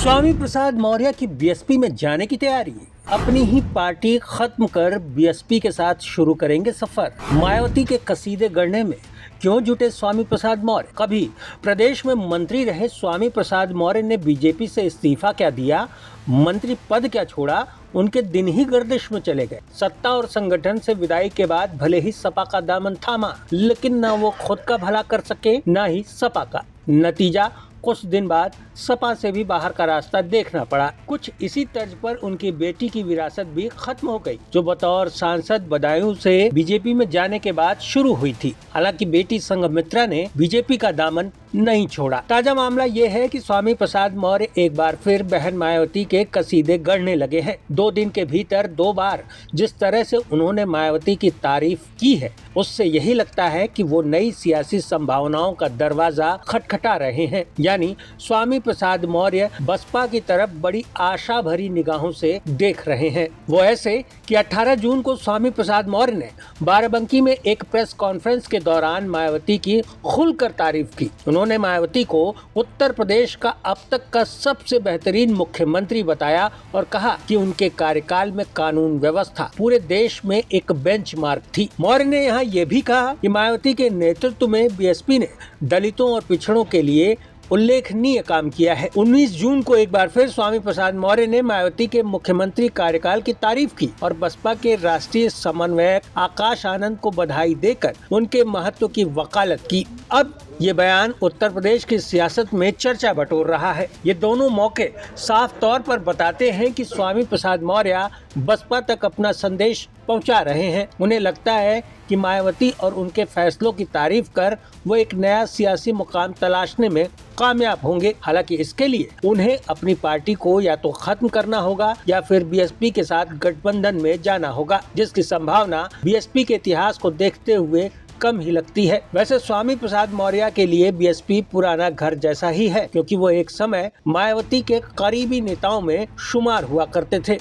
स्वामी प्रसाद मौर्य की बीएसपी में जाने की तैयारी। अपनी ही पार्टी खत्म कर बीएसपी के साथ शुरू करेंगे सफर। मायावती के कसीदे गढ़ने में क्यों जुटे स्वामी प्रसाद मौर्य? कभी प्रदेश में मंत्री रहे स्वामी प्रसाद मौर्य ने बीजेपी से इस्तीफा क्या दिया, मंत्री पद क्या छोड़ा, उनके दिन ही गर्दिश में चले गए। सत्ता और संगठन से विदाई के बाद भले ही सपा का दामन थामा, लेकिन न वो खुद का भला कर सके न ही सपा का। नतीजा, कुछ दिन बाद सपा से भी बाहर का रास्ता देखना पड़ा। कुछ इसी तर्ज पर उनकी बेटी की विरासत भी खत्म हो गई, जो बतौर सांसद बदायूं से बीजेपी में जाने के बाद शुरू हुई थी। हालांकि बेटी संघमित्रा ने बीजेपी का दामन नहीं छोड़ा। ताजा मामला ये है कि स्वामी प्रसाद मौर्य एक बार फिर बहन मायावती के कसीदे गढ़ने लगे हैं। 2 दिन के भीतर 2 बार जिस तरह से उन्होंने मायावती की तारीफ की है, उससे यही लगता है कि वो नई सियासी संभावनाओं का दरवाजा खटखटा रहे हैं। यानी स्वामी प्रसाद मौर्य बसपा की तरफ बड़ी आशा भरी निगाहों से देख रहे हैं। वो ऐसे कि 18 जून को स्वामी प्रसाद मौर्य ने बाराबंकी में एक प्रेस कॉन्फ्रेंस के दौरान मायावती की खुलकर तारीफ की। उन्होंने मायावती को उत्तर प्रदेश का अब तक का सबसे बेहतरीन मुख्यमंत्री बताया और कहा कि उनके कार्यकाल में कानून व्यवस्था पूरे देश में एक बेंचमार्क थी। मौर्य ने यहाँ ये भी कहा कि मायावती के नेतृत्व में बीएसपी ने दलितों और पिछड़ों के लिए उल्लेखनीय काम किया है। 19 जून को एक बार फिर स्वामी प्रसाद मौर्य ने मायावती के मुख्यमंत्री कार्यकाल की तारीफ की और बसपा के राष्ट्रीय समन्वयक आकाश आनंद को बधाई देकर उनके महत्व की वकालत की। अब ये बयान उत्तर प्रदेश की सियासत में चर्चा बटोर रहा है। ये दोनों मौके साफ तौर पर बताते हैं कि स्वामी प्रसाद मौर्य बसपा तक अपना संदेश पहुंचा रहे हैं। उन्हें लगता है कि मायावती और उनके फैसलों की तारीफ कर वो एक नया सियासी मुकाम तलाशने में कामयाब होंगे। हालांकि इसके लिए उन्हें अपनी पार्टी को या तो खत्म करना होगा या फिर बीएसपी के साथ गठबंधन में जाना होगा, जिसकी संभावना बीएसपी के इतिहास को देखते हुए कम ही लगती है। वैसे स्वामी प्रसाद मौर्य के लिए बीएसपी पुराना घर जैसा ही है, क्योंकि वो एक समय मायावती के करीबी नेताओं में शुमार हुआ करते थे।